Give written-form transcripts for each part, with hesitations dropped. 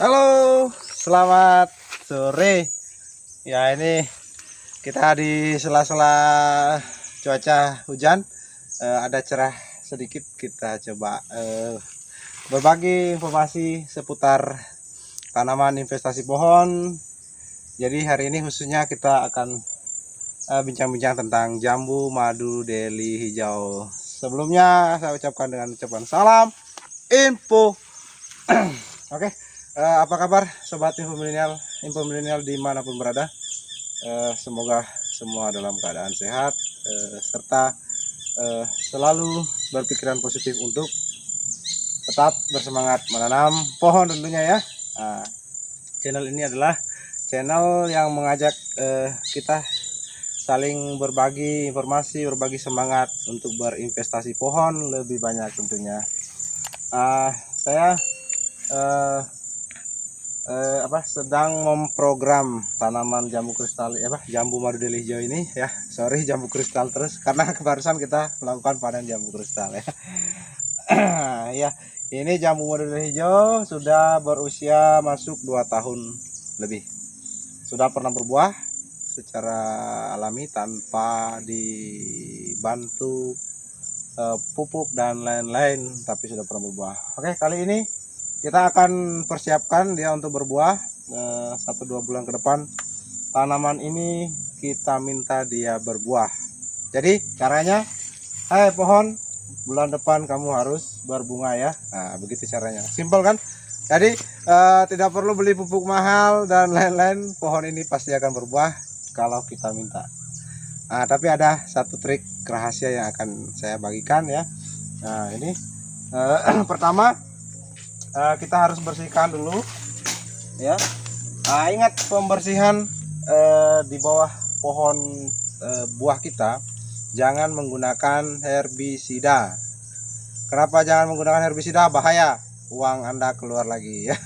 Halo, selamat sore. Ya, ini kita di sela-sela cuaca hujan, ada cerah sedikit. Kita coba berbagi informasi seputar tanaman investasi pohon. Jadi hari ini khususnya kita akan bincang-bincang tentang jambu madu deli hijau. Sebelumnya saya ucapkan dengan ucapan salam info. Oke. Apa kabar sobat info milenial dimanapun berada? Semoga semua dalam keadaan sehat, serta selalu berpikiran positif untuk tetap bersemangat menanam pohon tentunya ya. Channel ini adalah channel yang mengajak kita saling berbagi informasi, berbagi semangat untuk berinvestasi pohon lebih banyak tentunya. Saya sedang memprogram tanaman jambu kristal jambu madu deli hijau ini ya. Sorry jambu kristal terus karena barusan kita melakukan panen jambu kristal ya. Ya, ini jambu madu deli hijau sudah berusia masuk 2 tahun lebih. Sudah pernah berbuah secara alami tanpa dibantu pupuk dan lain-lain, tapi sudah pernah berbuah. Oke, kali ini kita akan persiapkan dia untuk berbuah 1-2 bulan ke depan. Tanaman ini kita minta dia berbuah. Jadi caranya, hai pohon, bulan depan kamu harus berbunga ya. Nah, begitu caranya. Simpel kan? Jadi tidak perlu beli pupuk mahal dan lain-lain. Pohon ini pasti akan berbuah kalau kita minta. Nah, tapi ada satu trik rahasia yang akan saya bagikan ya. Nah, ini pertama kita harus bersihkan dulu ya. Ingat pembersihan di bawah pohon buah kita jangan menggunakan herbisida. Kenapa jangan menggunakan herbisida? Bahaya, uang Anda keluar lagi ya.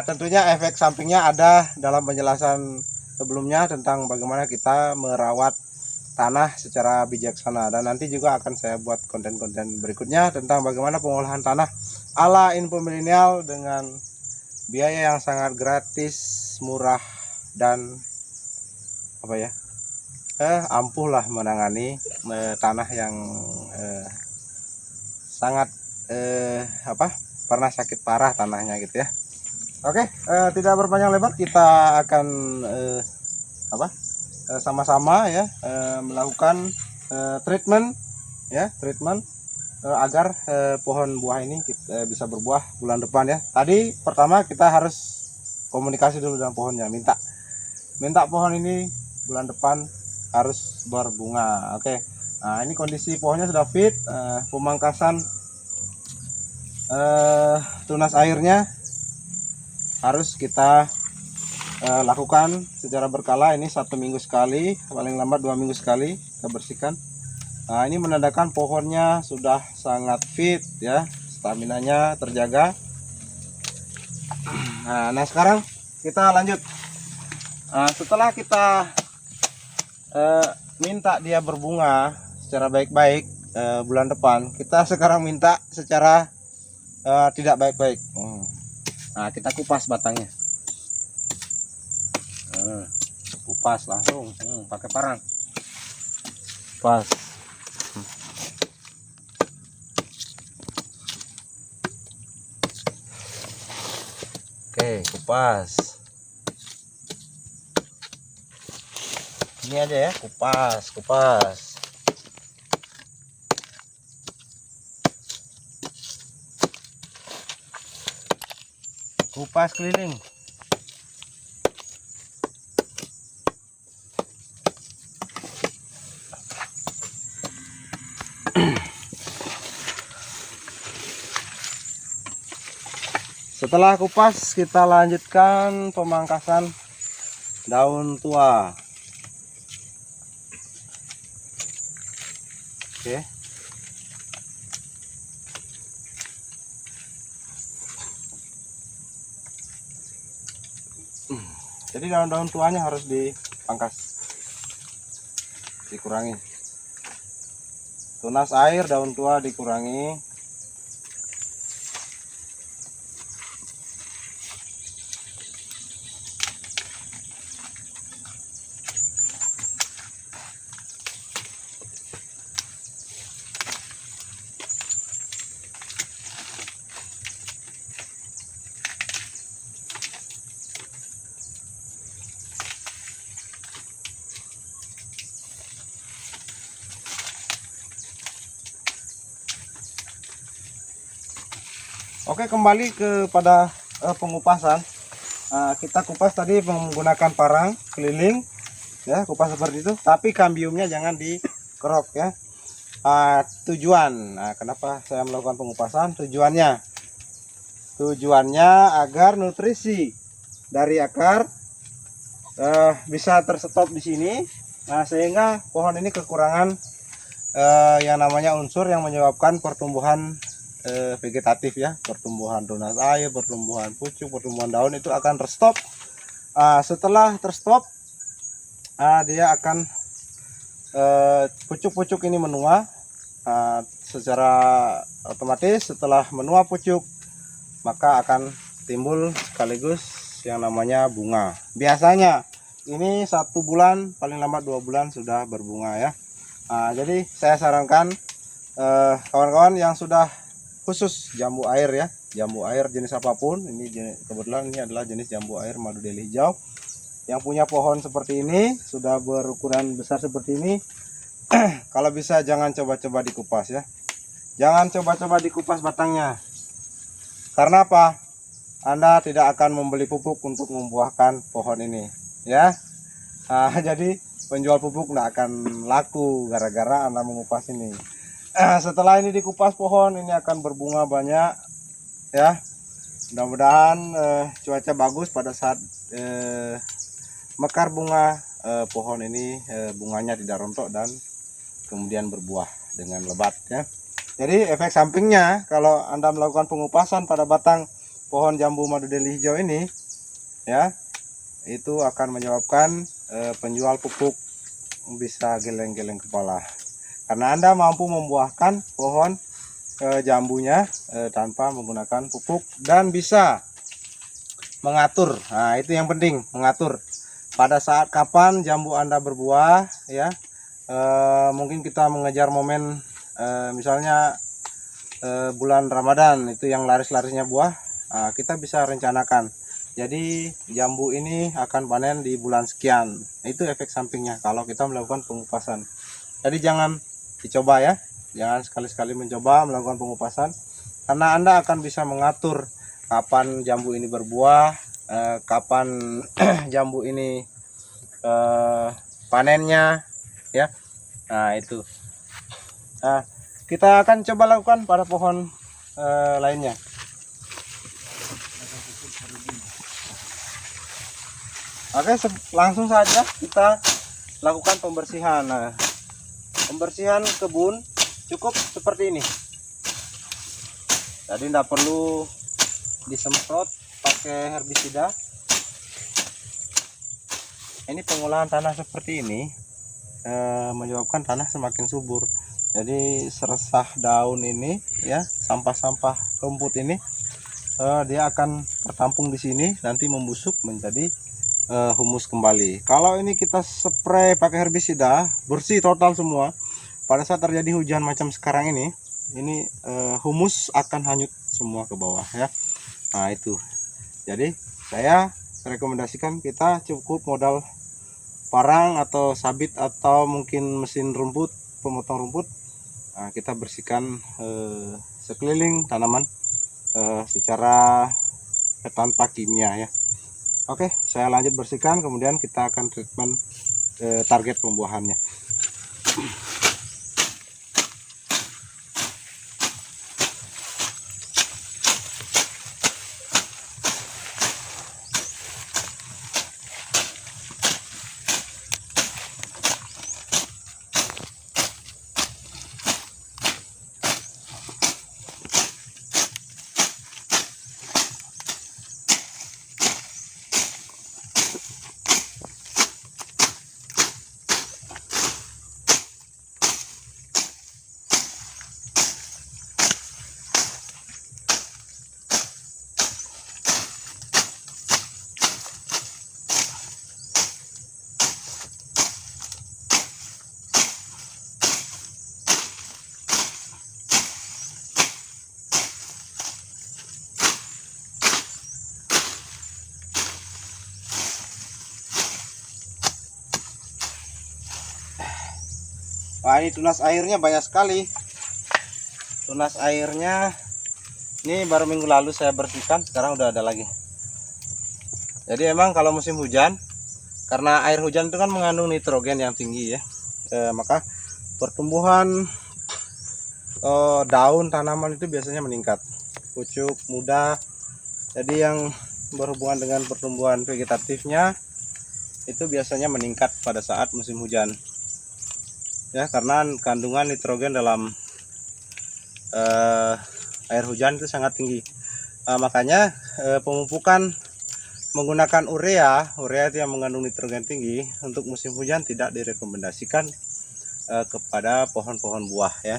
Tentunya efek sampingnya ada dalam penjelasan sebelumnya tentang bagaimana kita merawat tanah secara bijaksana, dan nanti juga akan saya buat konten-konten berikutnya tentang bagaimana pengolahan tanah ala info milenial dengan biaya yang sangat gratis, murah, dan ampuh lah menangani tanah yang sangat pernah sakit parah tanahnya gitu ya. Oke, tidak berpanjang lebar, kita akan sama-sama ya melakukan treatment agar pohon buah ini bisa berbuah bulan depan ya. Tadi pertama kita harus komunikasi dulu dengan pohonnya, minta pohon ini bulan depan harus berbunga. Oke. Nah, ini kondisi pohonnya sudah fit. Pemangkasan tunas airnya harus kita lakukan secara berkala. Ini 1 minggu sekali, paling lambat 2 minggu sekali kita bersihkan. Nah, ini menandakan pohonnya sudah sangat fit ya, staminanya terjaga. Nah sekarang kita lanjut. Setelah kita minta dia berbunga secara baik-baik bulan depan, kita sekarang minta secara tidak baik-baik. Nah, kita kupas batangnya. Kupas langsung pakai parang. Kupas. Oke, kupas. Ini aja ya, kupas. Kupas keliling. Setelah kupas, kita lanjutkan pemangkasan daun tua. Oke. Jadi daun-daun tuanya harus dipangkas, dikurangi. Tunas air daun tua dikurangi. Oke, kembali kepada pengupasan. Kita kupas tadi menggunakan parang keliling, ya, kupas seperti itu. Tapi kambiumnya jangan dikerok, ya. Tujuan, kenapa saya melakukan pengupasan? Tujuannya agar nutrisi dari akar bisa terstop di sini. Nah, sehingga pohon ini kekurangan yang namanya unsur yang menyebabkan pertumbuhan vegetatif, ya, pertumbuhan tunas air, pertumbuhan pucuk, pertumbuhan daun itu akan terstop. Setelah terstop, dia akan pucuk-pucuk ini menua. Secara otomatis setelah menua pucuk, maka akan timbul sekaligus yang namanya bunga. Biasanya ini 1 bulan, paling lambat 2 bulan sudah berbunga, ya. Jadi saya sarankan kawan-kawan yang sudah khusus jambu air, ya, jambu air jenis apapun, ini kebetulan ini adalah jenis jambu air madu deli hijau, yang punya pohon seperti ini, sudah berukuran besar seperti ini, kalau bisa jangan coba-coba dikupas, ya, jangan coba-coba dikupas batangnya. Karena apa? Anda tidak akan membeli pupuk untuk membuahkan pohon ini, ya. Jadi penjual pupuk tidak akan laku gara-gara Anda mengupas ini. Setelah ini dikupas, pohon ini akan berbunga banyak, ya. Mudah-mudahan cuaca bagus pada saat mekar bunga, pohon ini bunganya tidak rontok dan kemudian berbuah dengan lebat, ya. Jadi efek sampingnya kalau Anda melakukan pengupasan pada batang pohon jambu madu deli hijau ini, ya, itu akan menyebabkan penjual pupuk bisa geleng-geleng kepala. Karena Anda mampu membuahkan pohon jambunya tanpa menggunakan pupuk dan bisa mengatur. Nah, itu yang penting, mengatur pada saat kapan jambu Anda berbuah, ya. Mungkin kita mengejar momen misalnya bulan Ramadan, itu yang laris-larisnya buah. Kita bisa rencanakan. Jadi jambu ini akan panen di bulan sekian. Itu efek sampingnya kalau kita melakukan pengupasan. Jadi jangan dicoba, ya, jangan sekali-sekali mencoba melakukan pengupasan, karena Anda akan bisa mengatur kapan jambu ini berbuah, kapan jambu ini panennya, ya. Nah, itu kita akan coba lakukan pada pohon lainnya. Oke, langsung saja kita lakukan pembersihan. Nah, pembersihan kebun cukup seperti ini. Jadi tidak perlu disemprot pakai herbisida. Ini pengolahan tanah seperti ini menyebabkan tanah semakin subur. Jadi seresah daun ini, ya, sampah-sampah rumput ini, dia akan tertampung di sini, nanti membusuk menjadi humus kembali. Kalau ini kita spray pakai herbisida, bersih total semua. Pada saat terjadi hujan macam sekarang ini humus akan hanyut semua ke bawah, ya. Nah, itu. Jadi saya rekomendasikan kita cukup modal parang atau sabit atau mungkin mesin rumput, pemotong rumput. Nah, kita bersihkan sekeliling tanaman secara tanpa kimia, ya. Oke, saya lanjut bersihkan, kemudian kita akan treatment target pembuahannya. Wah, ini tunas airnya banyak sekali. Tunas airnya Ini baru minggu lalu saya bersihkan, sekarang udah ada lagi. Jadi emang kalau musim hujan, karena air hujan itu kan mengandung nitrogen yang tinggi ya, maka pertumbuhan daun tanaman itu biasanya meningkat, pucuk muda. Jadi yang berhubungan dengan pertumbuhan vegetatifnya itu biasanya meningkat pada saat musim hujan ya, karena kandungan nitrogen dalam air hujan itu sangat tinggi. Makanya pemupukan menggunakan urea itu yang mengandung nitrogen tinggi untuk musim hujan tidak direkomendasikan kepada pohon-pohon buah ya.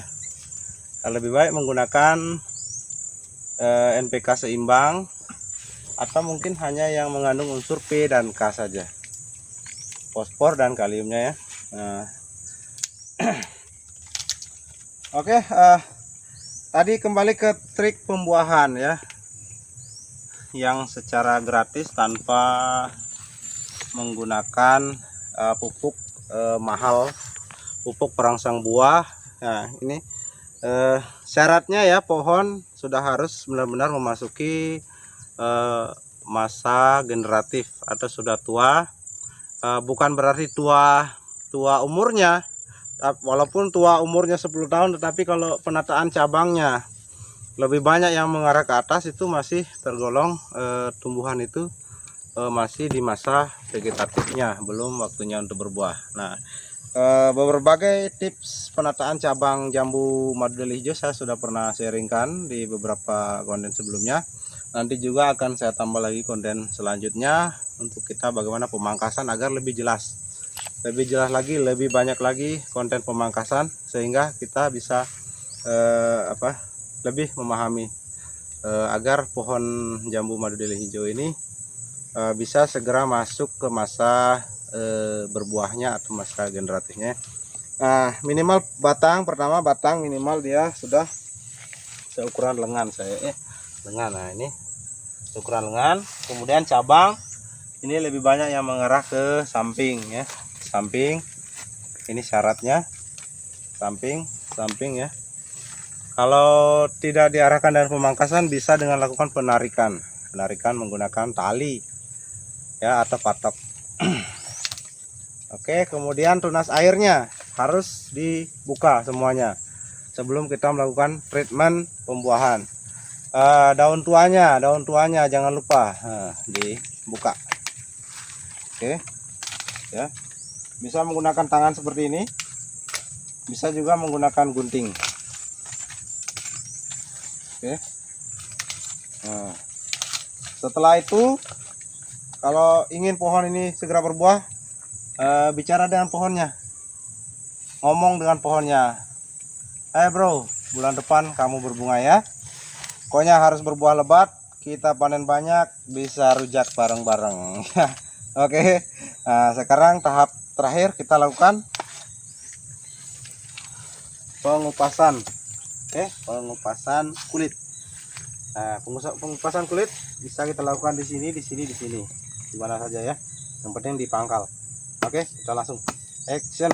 Lebih baik menggunakan NPK seimbang atau mungkin hanya yang mengandung unsur P dan K saja, fosfor dan kaliumnya ya. Oke, tadi kembali ke trik pembuahan ya, yang secara gratis tanpa menggunakan pupuk mahal, pupuk perangsang buah. Nah ini syaratnya ya, pohon sudah harus benar-benar memasuki masa generatif atau sudah tua. Bukan berarti tua umurnya, walaupun tua umurnya 10 tahun, tetapi kalau penataan cabangnya lebih banyak yang mengarah ke atas, itu masih tergolong tumbuhan itu masih di masa vegetatifnya, belum waktunya untuk berbuah. Nah, berbagai tips penataan cabang jambu madu deli hijau saya sudah pernah sharingkan di beberapa konten sebelumnya. Nanti juga akan saya tambah lagi konten selanjutnya untuk kita bagaimana pemangkasan agar lebih jelas lagi, lebih banyak lagi konten pemangkasan, sehingga kita bisa lebih memahami agar pohon jambu madu deli hijau ini bisa segera masuk ke masa berbuahnya atau masa generatifnya. Nah, minimal pertama batang minimal dia sudah seukuran lengan saya lengan. Nah, ini ukuran lengan. Kemudian cabang ini lebih banyak yang mengarah ke samping ya, samping. Ini syaratnya samping ya. Kalau tidak diarahkan dari pemangkasan, bisa dengan lakukan penarikan menggunakan tali ya atau patok. Oke, kemudian tunas airnya harus dibuka semuanya sebelum kita melakukan treatment pembuahan. Daun tuanya jangan lupa dibuka. Oke ya, bisa menggunakan tangan seperti ini, bisa juga menggunakan gunting. Oke. Nah, setelah itu kalau ingin pohon ini segera berbuah, bicara dengan pohonnya, ngomong dengan pohonnya, bro, bulan depan kamu berbunga ya, pokoknya harus berbuah lebat, kita panen banyak, bisa rujak bareng-bareng. Oke. Nah, sekarang tahap terakhir kita lakukan pengupasan. Pengupasan kulit. Nah, pengupasan kulit bisa kita lakukan di sini, di mana saja ya. Yang penting di pangkal. Oke, kita langsung action,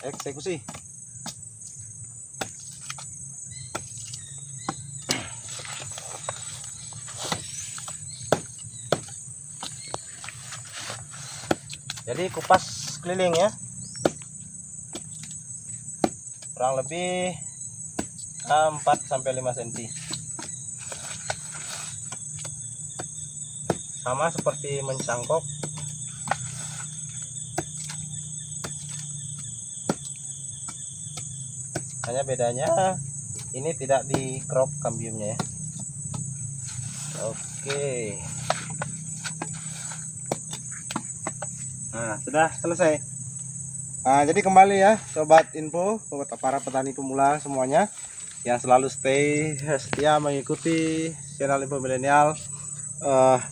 eksekusi. Jadi kupas keliling ya, kurang lebih 4-5 cm, sama seperti mencangkok. Hanya bedanya ini tidak di crop kambiumnya ya. Oke. Nah, sudah selesai. Nah, jadi kembali ya sobat info, para petani pemula semuanya yang selalu stay setia mengikuti channel Info Milenial.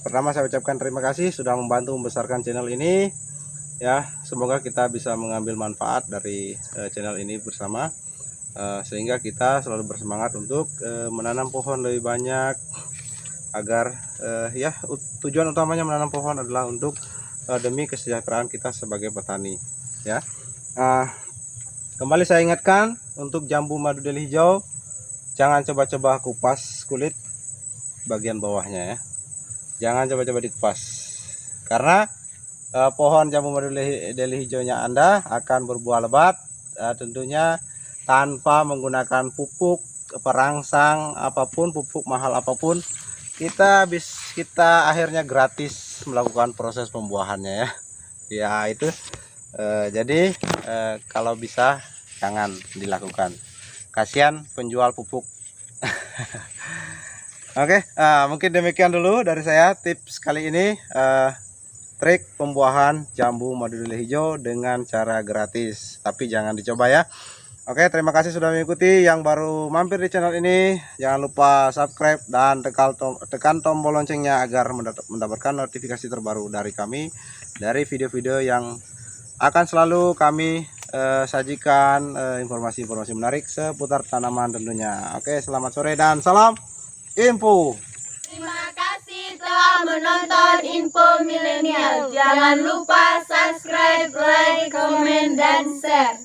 Pertama saya ucapkan terima kasih sudah membantu membesarkan channel ini ya. Semoga kita bisa mengambil manfaat dari channel ini bersama, sehingga kita selalu bersemangat untuk menanam pohon lebih banyak, agar ya tujuan utamanya menanam pohon adalah untuk demi kesejahteraan kita sebagai petani ya. Kembali saya ingatkan, untuk jambu madu deli hijau jangan coba-coba kupas kulit bagian bawahnya ya. Jangan coba-coba dikupas. Karena pohon jambu madu deli hijaunya Anda akan berbuah lebat tentunya tanpa menggunakan pupuk perangsang apapun, pupuk mahal apapun. Kita akhirnya gratis melakukan proses pembuahannya ya. Ya itu jadi kalau bisa jangan dilakukan. Kasihan penjual pupuk. Oke, mungkin demikian dulu dari saya tips kali ini, trik pembuahan jambu madu deli hijau dengan cara gratis, tapi jangan dicoba ya. Oke, terima kasih sudah mengikuti. Yang baru mampir di channel ini jangan lupa subscribe dan tekan tombol loncengnya agar mendapatkan notifikasi terbaru dari kami, dari video-video yang akan selalu kami sajikan informasi-informasi menarik seputar tanaman tentunya. Oke, selamat sore dan salam info. Terima kasih telah menonton Info Milenial. Jangan lupa subscribe, like, komen, dan share.